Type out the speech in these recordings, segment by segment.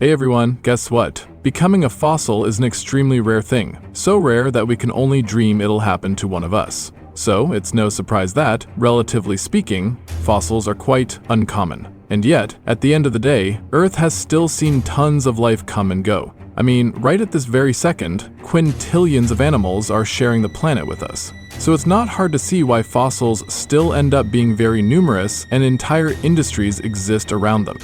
Hey everyone, guess what? Becoming a fossil is an extremely rare thing, so rare that we can only dream it'll happen to one of us. So it's no surprise that, relatively speaking, fossils are quite uncommon. And yet, at the end of the day, Earth has still seen tons of life come and go. I mean, right at this very second, quintillions of animals are sharing the planet with us. So it's not hard to see why fossils still end up being very numerous and entire industries exist around them.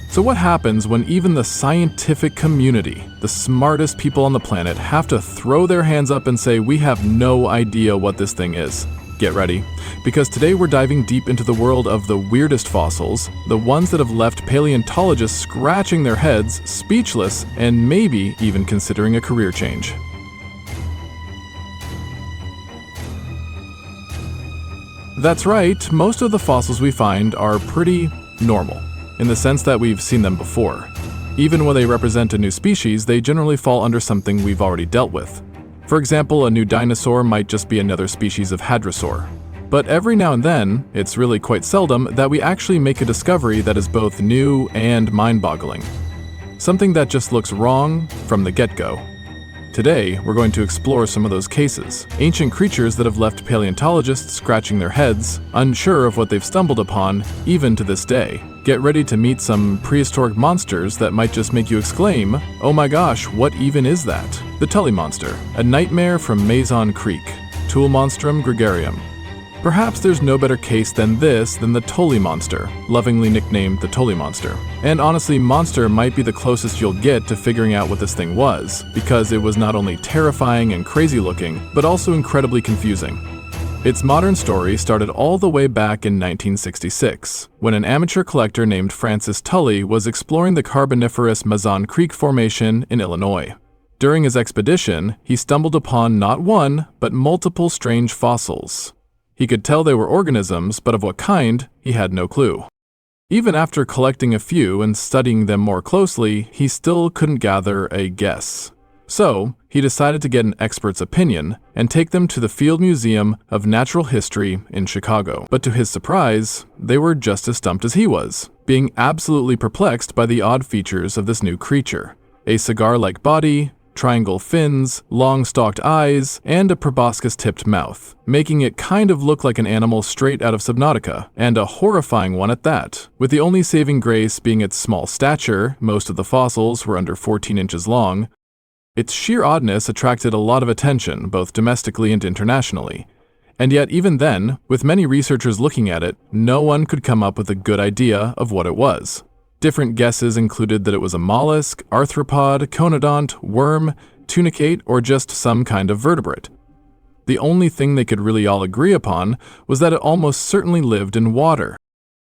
So what happens when even the scientific community, the smartest people on the planet, have to throw their hands up and say, we have no idea what this thing is? Get ready, because today we're diving deep into the world of the weirdest fossils, the ones that have left paleontologists scratching their heads, speechless, and maybe even considering a career change. That's right, most of the fossils we find are pretty normal, in the sense that we've seen them before. Even when they represent a new species, they generally fall under something we've already dealt with. For example, a new dinosaur might just be another species of hadrosaur. But every now and then, it's really quite seldom that we actually make a discovery that is both new and mind-boggling. Something that just looks wrong from the get-go. Today, we're going to explore some of those cases, ancient creatures that have left paleontologists scratching their heads, unsure of what they've stumbled upon, even to this day. Get ready to meet some prehistoric monsters that might just make you exclaim, oh my gosh, what even is that? The Tully Monster, a nightmare from Mazon Creek, Tulmonstrum gregarium. Perhaps there's no better case than the Tully Monster, lovingly nicknamed the Tully Monster. And honestly, monster might be the closest you'll get to figuring out what this thing was, because it was not only terrifying and crazy looking, but also incredibly confusing. Its modern story started all the way back in 1966, when an amateur collector named Francis Tully was exploring the Carboniferous Mazon Creek Formation in Illinois. During his expedition, he stumbled upon not one, but multiple strange fossils. He could tell they were organisms, but of what kind, he had no clue. Even after collecting a few and studying them more closely, he still couldn't gather a guess. So, he decided to get an expert's opinion and take them to the Field Museum of Natural History in Chicago. But to his surprise, they were just as stumped as he was, being absolutely perplexed by the odd features of this new creature. A cigar-like body, triangle fins, long-stalked eyes, and a proboscis-tipped mouth, making it kind of look like an animal straight out of Subnautica, and a horrifying one at that, with the only saving grace being its small stature. Most of the fossils were under 14 inches long. Its sheer oddness attracted a lot of attention, both domestically and internationally. And yet even then, with many researchers looking at it, no one could come up with a good idea of what it was. Different guesses included that it was a mollusk, arthropod, conodont, worm, tunicate, or just some kind of vertebrate. The only thing they could really all agree upon was that it almost certainly lived in water.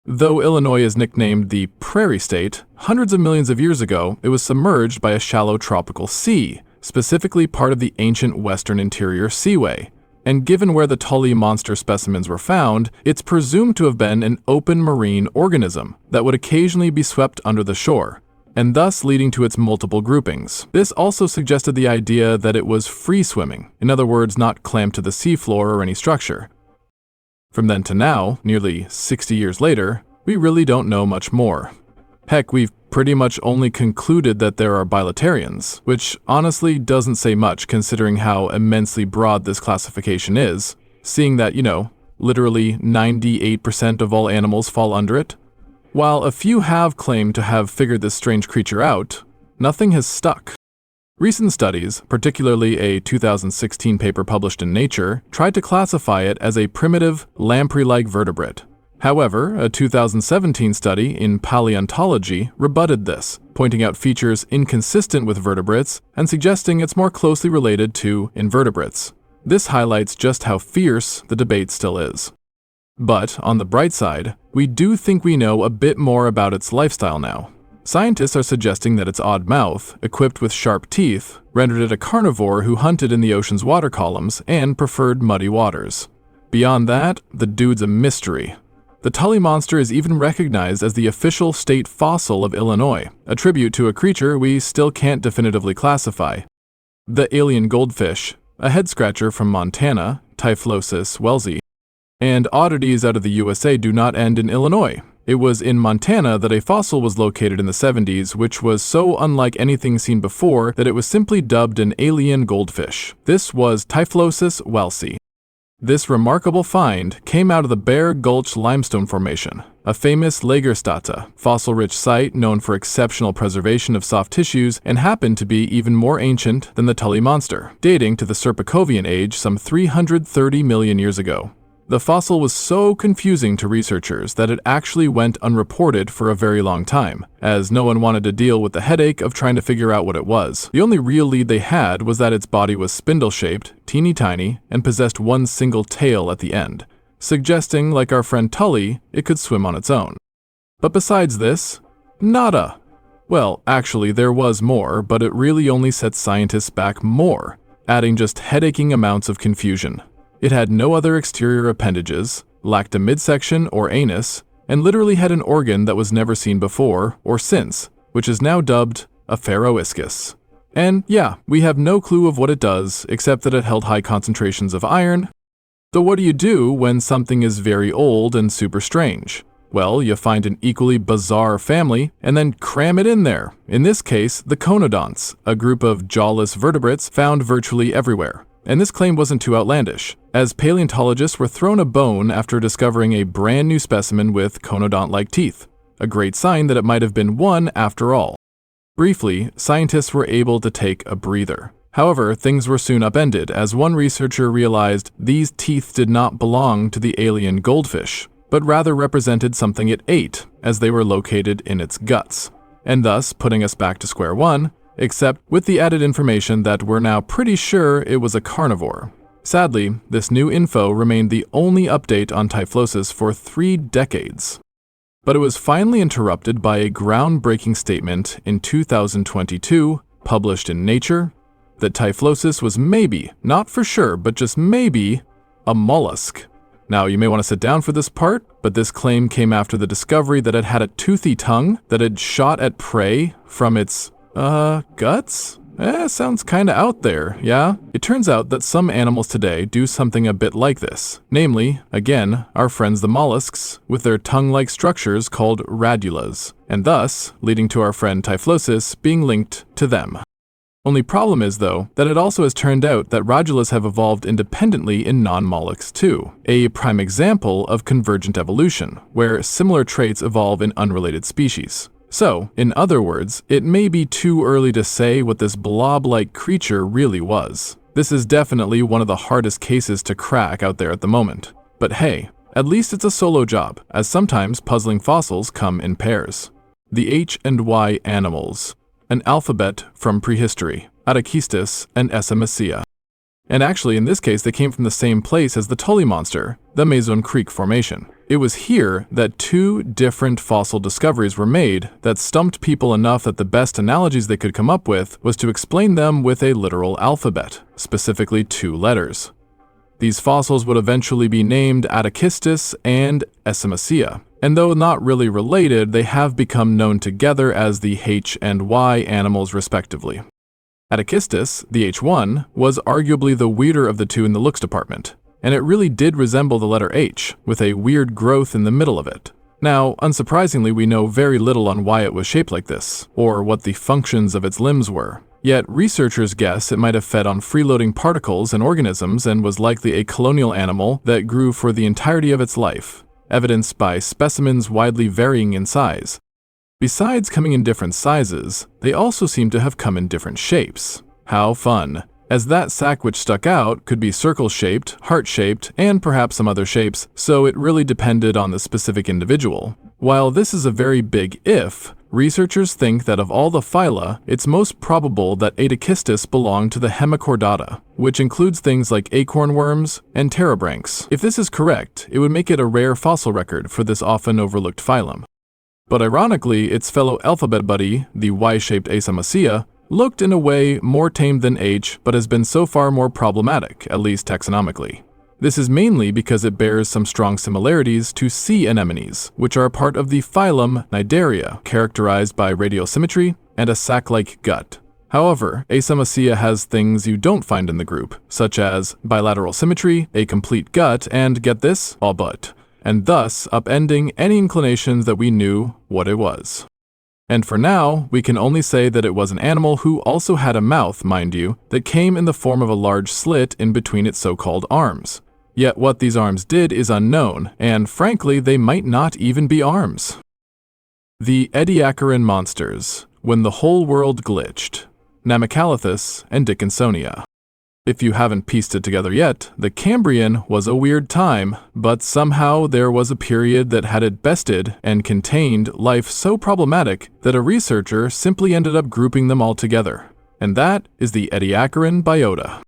Though Illinois is nicknamed the Prairie State, hundreds of millions of years ago, it was submerged by a shallow tropical sea, specifically part of the ancient Western Interior Seaway. And given where the Tully monster specimens were found, it's presumed to have been an open marine organism that would occasionally be swept under the shore, and thus leading to its multiple groupings. This also suggested the idea that it was free-swimming, in other words, not clamped to the seafloor or any structure. From then to now, nearly 60 years later, we really don't know much more. Heck, we've pretty much only concluded that there are bilaterians, which honestly doesn't say much considering how immensely broad this classification is, seeing that, literally 98% of all animals fall under it. While a few have claimed to have figured this strange creature out, nothing has stuck. Recent studies, particularly a 2016 paper published in Nature, tried to classify it as a primitive, lamprey-like vertebrate. However, a 2017 study in Paleontology rebutted this, pointing out features inconsistent with vertebrates and suggesting it's more closely related to invertebrates. This highlights just how fierce the debate still is. But, on the bright side, we do think we know a bit more about its lifestyle now. Scientists are suggesting that its odd mouth, equipped with sharp teeth, rendered it a carnivore who hunted in the ocean's water columns and preferred muddy waters. Beyond that, the dude's a mystery. The Tully Monster is even recognized as the official state fossil of Illinois, a tribute to a creature we still can't definitively classify. The alien goldfish, a head-scratcher from Montana, Typhlosis wellsii, and oddities out of the USA do not end in Illinois. It was in Montana that a fossil was located in the 70s, which was so unlike anything seen before that it was simply dubbed an alien goldfish. This was Typhlosis wellsi. This remarkable find came out of the Bear Gulch Limestone Formation, a famous Lagerstätte, fossil-rich site known for exceptional preservation of soft tissues and happened to be even more ancient than the Tully monster, dating to the Serpicovian age some 330 million years ago. The fossil was so confusing to researchers that it actually went unreported for a very long time, as no one wanted to deal with the headache of trying to figure out what it was. The only real lead they had was that its body was spindle-shaped, teeny tiny, and possessed one single tail at the end, suggesting, like our friend Tully, it could swim on its own. But besides this, nada. Well, actually there was more, but it really only set scientists back more, adding just head-aching amounts of confusion. It had no other exterior appendages, lacked a midsection or anus, and literally had an organ that was never seen before or since, which is now dubbed a ferroiscus. And yeah, we have no clue of what it does, except that it held high concentrations of iron. So what do you do when something is very old and super strange? Well, you find an equally bizarre family and then cram it in there. In this case, the conodonts, a group of jawless vertebrates found virtually everywhere. And this claim wasn't too outlandish, as paleontologists were thrown a bone after discovering a brand new specimen with conodont-like teeth, a great sign that it might have been one after all. Briefly, scientists were able to take a breather. However, things were soon upended as one researcher realized these teeth did not belong to the alien goldfish, but rather represented something it ate, as they were located in its guts, and thus putting us back to square one, except with the added information that we're now pretty sure it was a carnivore. Sadly, this new info remained the only update on Typhlosis for 3 decades. But it was finally interrupted by a groundbreaking statement in 2022, published in Nature, that Typhlosis was maybe, not for sure, but just maybe, a mollusk. Now, you may want to sit down for this part, but this claim came after the discovery that it had a toothy tongue that had shot at prey from its guts? Sounds kinda out there, yeah? It turns out that some animals today do something a bit like this. Namely, again, our friends the mollusks, with their tongue-like structures called radulas, and thus leading to our friend Typhlosis being linked to them. Only problem is, though, that it also has turned out that radulas have evolved independently in non-mollusks too, a prime example of convergent evolution, where similar traits evolve in unrelated species. So, in other words, it may be too early to say what this blob-like creature really was. This is definitely one of the hardest cases to crack out there at the moment. But hey, at least it's a solo job, as sometimes puzzling fossils come in pairs. The H and Y animals, an alphabet from prehistory, Atachistus and Essamassia. And actually, in this case, they came from the same place as the Tully monster, the Mason Creek Formation. It was here that 2 different fossil discoveries were made that stumped people enough that the best analogies they could come up with was to explain them with a literal alphabet, specifically 2 letters. These fossils would eventually be named Atachistus and Essamassia, and though not really related, they have become known together as the H and Y animals respectively. Atachistus, the H1, was arguably the weirder of the 2 in the looks department, and it really did resemble the letter H, with a weird growth in the middle of it. Now, unsurprisingly, we know very little on why it was shaped like this, or what the functions of its limbs were. Yet, researchers guess it might have fed on free-floating particles and organisms and was likely a colonial animal that grew for the entirety of its life, evidenced by specimens widely varying in size. Besides coming in different sizes, they also seem to have come in different shapes. How fun! As that sac which stuck out could be circle-shaped, heart-shaped, and perhaps some other shapes, so it really depended on the specific individual. While this is a very big if, researchers think that of all the phyla, it's most probable that Atachistus belonged to the Hemichordata, which includes things like acorn worms and terebranchs. If this is correct, it would make it a rare fossil record for this often overlooked phylum. But ironically, its fellow alphabet buddy, the Y-shaped Essamassia, looked in a way more tame than H, but has been so far more problematic, at least taxonomically. This is mainly because it bears some strong similarities to sea anemones, which are part of the phylum Cnidaria, characterized by radial symmetry and a sac-like gut. However, Essamassia has things you don't find in the group, such as bilateral symmetry, a complete gut, and get this, all but, and thus upending any inclinations that we knew what it was. And for now, we can only say that it was an animal who also had a mouth, mind you, that came in the form of a large slit in between its so-called arms. Yet what these arms did is unknown, and frankly, they might not even be arms. The Ediacaran monsters, when the whole world glitched. Namacalathus and Dickinsonia. If you haven't pieced it together yet, the Cambrian was a weird time, but somehow there was a period that had it bested and contained life so problematic that a researcher simply ended up grouping them all together. And that is the Ediacaran biota.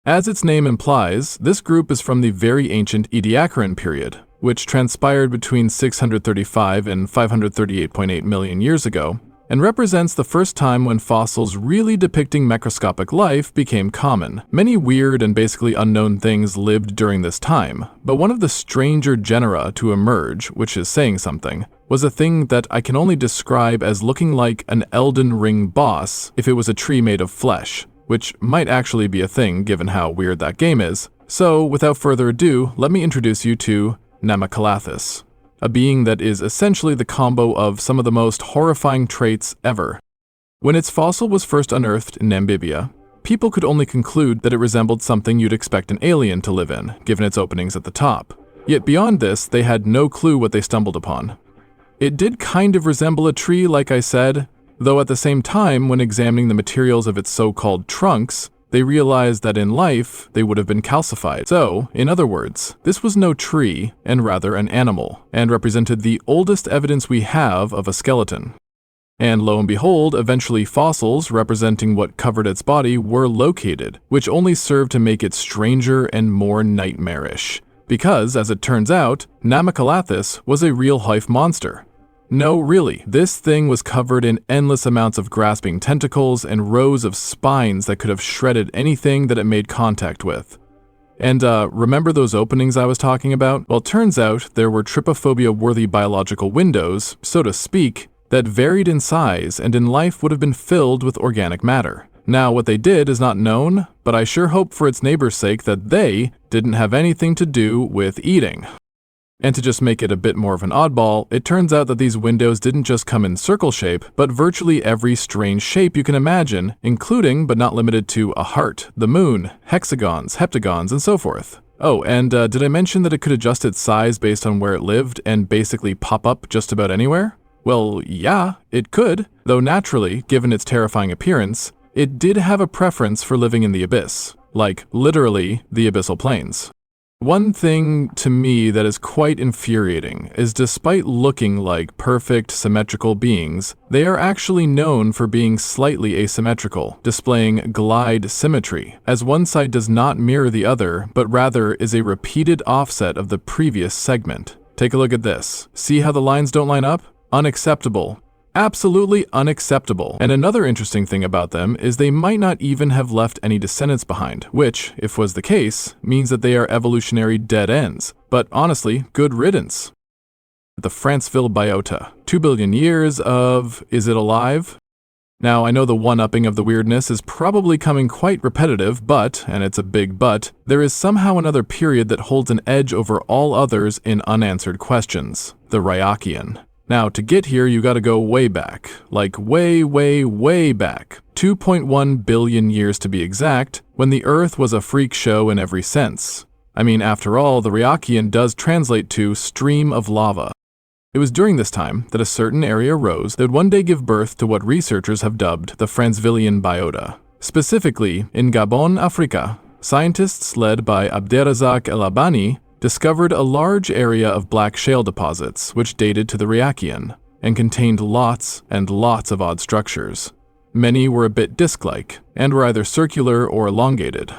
As its name implies, this group is from the very ancient Ediacaran period, which transpired between 635 and 538.8 million years ago, and represents the first time when fossils really depicting macroscopic life became common. Many weird and basically unknown things lived during this time, but one of the stranger genera to emerge, which is saying something, was a thing that I can only describe as looking like an Elden Ring boss if it was a tree made of flesh, which might actually be a thing given how weird that game is. So, without further ado, let me introduce you to Namacalathus, a being that is essentially the combo of some of the most horrifying traits ever. When its fossil was first unearthed in Namibia, people could only conclude that it resembled something you'd expect an alien to live in, given its openings at the top. Yet beyond this, they had no clue what they stumbled upon. It did kind of resemble a tree, like I said, though at the same time, when examining the materials of its so-called trunks, they realized that in life, they would have been calcified. So, in other words, this was no tree, and rather an animal, and represented the oldest evidence we have of a skeleton. And lo and behold, eventually fossils representing what covered its body were located, which only served to make it stranger and more nightmarish. Because, as it turns out, Namacalathus was a real-life monster. No, really, this thing was covered in endless amounts of grasping tentacles and rows of spines that could have shredded anything that it made contact with. And remember those openings I was talking about? Well, turns out there were trypophobia-worthy biological windows, so to speak, that varied in size and in life would have been filled with organic matter. Now, what they did is not known, but I sure hope for its neighbor's sake that they didn't have anything to do with eating. And to just make it a bit more of an oddball, it turns out that these windows didn't just come in circle shape, but virtually every strange shape you can imagine, including but not limited to a heart, the moon, hexagons, heptagons, and so forth. Oh, and did I mention that it could adjust its size based on where it lived and basically pop up just about anywhere? Well, yeah, it could, though naturally, given its terrifying appearance, it did have a preference for living in the abyss, like literally the abyssal plains. One thing to me that is quite infuriating is despite looking like perfect, symmetrical beings, they are actually known for being slightly asymmetrical, displaying glide symmetry, as one side does not mirror the other, but rather is a repeated offset of the previous segment. Take a look at this. See how the lines don't line up? Unacceptable. Absolutely unacceptable. And another interesting thing about them is they might not even have left any descendants behind, which, if was the case, means that they are evolutionary dead ends. But honestly, good riddance. The Franceville biota. 2 billion years of, is it alive? Now, I know the one-upping of the weirdness is probably coming quite repetitive, but, and it's a big but, there is somehow another period that holds an edge over all others in unanswered questions. The Ryachian. Now, to get here, you gotta go way back. Like way, way, way back. 2.1 billion years to be exact, when the Earth was a freak show in every sense. I mean, after all, the Ryachian does translate to stream of lava. It was during this time that a certain area rose that would one day give birth to what researchers have dubbed the Francevillian biota. Specifically, in Gabon, Africa, scientists led by Abderrazak El Abani discovered a large area of black shale deposits which dated to the Ryachian and contained lots and lots of odd structures. Many were a bit disc-like and were either circular or elongated.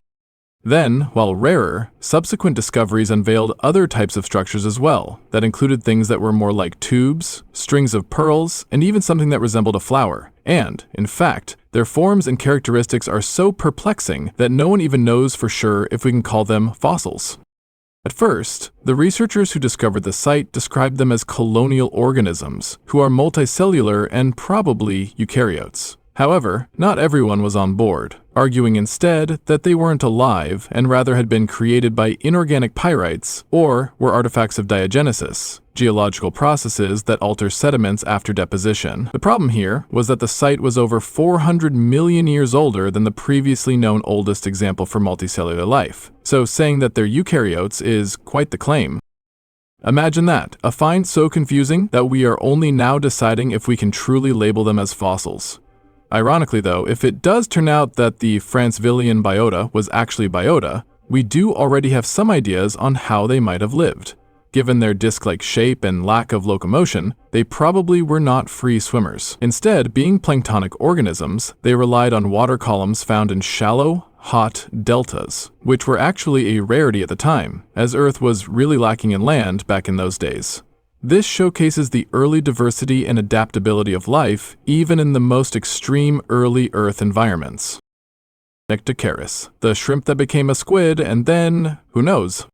Then, while rarer, subsequent discoveries unveiled other types of structures as well that included things that were more like tubes, strings of pearls, and even something that resembled a flower. And, in fact, their forms and characteristics are so perplexing that no one even knows for sure if we can call them fossils. At first, the researchers who discovered the site described them as colonial organisms, who are multicellular and probably eukaryotes. However, not everyone was on board. arguing instead that they weren't alive and rather had been created by inorganic pyrites or were artifacts of diagenesis, geological processes that alter sediments after deposition. The problem here was that the site was over 400 million years older than the previously known oldest example for multicellular life, so saying that they're eukaryotes is quite the claim. Imagine that, a find so confusing that we are only now deciding if we can truly label them as fossils. Ironically though, if it does turn out that the Francevillean biota was actually biota, we do already have some ideas on how they might have lived. Given their disc-like shape and lack of locomotion, they probably were not free swimmers. Instead, being planktonic organisms, they relied on water columns found in shallow, hot deltas, which were actually a rarity at the time, as Earth was really lacking in land back in those days. This showcases the early diversity and adaptability of life, even in the most extreme early Earth environments. Nectocaris, the shrimp that became a squid, and then, who knows?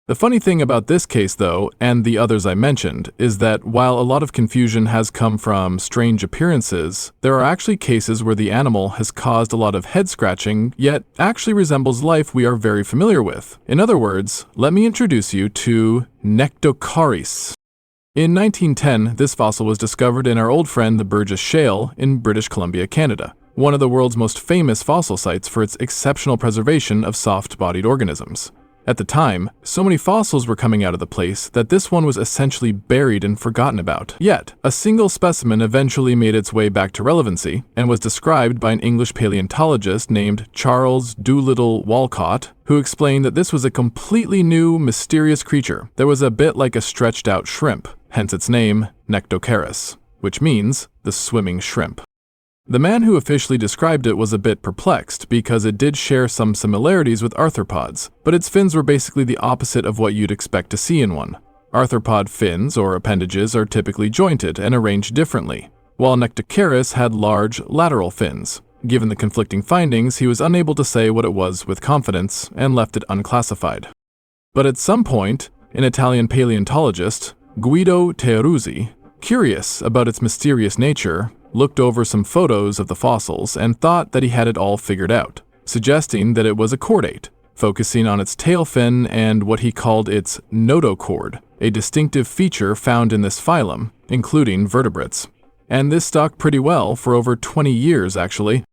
The funny thing about this case, though, and the others I mentioned, is that while a lot of confusion has come from strange appearances, there are actually cases where the animal has caused a lot of head-scratching, yet actually resembles life we are very familiar with. In other words, let me introduce you to Nectocaris. In 1910, this fossil was discovered in our old friend the Burgess Shale in British Columbia, Canada, one of the world's most famous fossil sites for its exceptional preservation of soft-bodied organisms. At the time, so many fossils were coming out of the place that this one was essentially buried and forgotten about. Yet, a single specimen eventually made its way back to relevancy and was described by an English paleontologist named Charles Doolittle Walcott, who explained that this was a completely new, mysterious creature that was a bit like a stretched-out shrimp, hence its name, Nectocaris, which means the swimming shrimp. The man who officially described it was a bit perplexed because it did share some similarities with arthropods, but its fins were basically the opposite of what you'd expect to see in one. Arthropod fins or appendages are typically jointed and arranged differently, while Nectocaris had large lateral fins. Given the conflicting findings, he was unable to say what it was with confidence and left it unclassified. But at some point, an Italian paleontologist, Guido Terruzzi, curious about its mysterious nature, looked over some photos of the fossils and thought that he had it all figured out, suggesting that it was a chordate, focusing on its tail fin and what he called its notochord, a distinctive feature found in this phylum, including vertebrates. And this stuck pretty well for over 20 years, actually.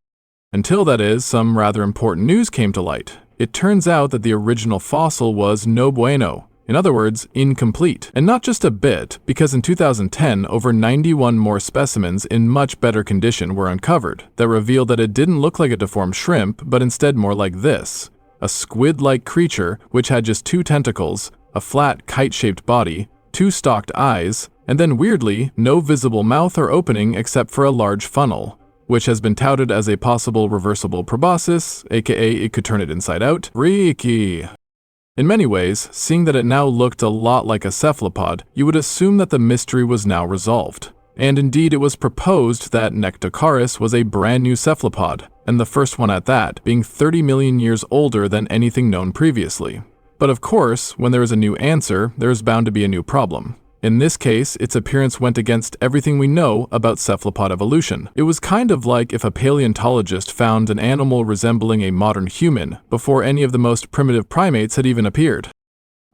Until, that is, some rather important news came to light. It turns out that the original fossil was no bueno. In other words, incomplete. And not just a bit, because in 2010, over 91 more specimens in much better condition were uncovered that revealed that it didn't look like a deformed shrimp, but instead more like this. A squid-like creature which had just 2 tentacles, a flat kite-shaped body, 2 stalked eyes, and then weirdly, no visible mouth or opening except for a large funnel, which has been touted as a possible reversible proboscis, aka it could turn it inside out. Freaky! In many ways, seeing that it now looked a lot like a cephalopod, you would assume that the mystery was now resolved. And indeed, it was proposed that Nectocaris was a brand new cephalopod, and the first one at that, being 30 million years older than anything known previously. But of course, when there is a new answer, there is bound to be a new problem. In this case, its appearance went against everything we know about cephalopod evolution. It was kind of like if a paleontologist found an animal resembling a modern human before any of the most primitive primates had even appeared.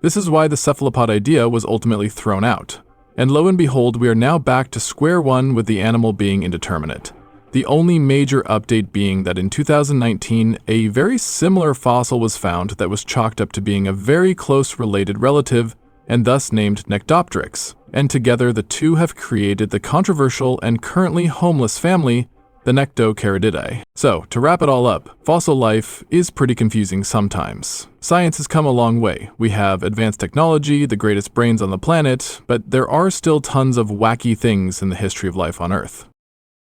This is why the cephalopod idea was ultimately thrown out. And lo and behold, we are now back to square one with the animal being indeterminate. The only major update being that in 2019, a very similar fossil was found that was chalked up to being a very close related relative and thus named Nectopteryx, and together the two have created the controversial and currently homeless family, the Nectocarididae. So, to wrap it all up, fossil life is pretty confusing sometimes. Science has come a long way. We have advanced technology, the greatest brains on the planet, but there are still tons of wacky things in the history of life on Earth.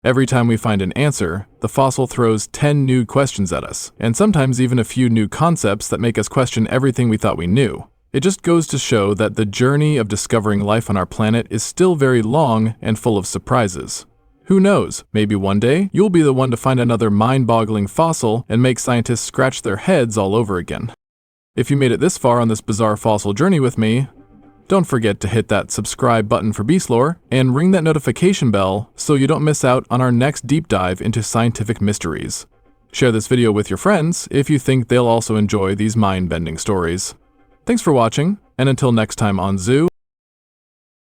Every time we find an answer, the fossil throws 10 new questions at us, and sometimes even a few new concepts that make us question everything we thought we knew. It just goes to show that the journey of discovering life on our planet is still very long and full of surprises. Who knows, maybe one day you'll be the one to find another mind-boggling fossil and make scientists scratch their heads all over again. If you made it this far on this bizarre fossil journey with me, don't forget to hit that subscribe button for Beast Lore and ring that notification bell so you don't miss out on our next deep dive into scientific mysteries. Share this video with your friends if you think they'll also enjoy these mind-bending stories. Thanks for watching, and until next time on Zoo.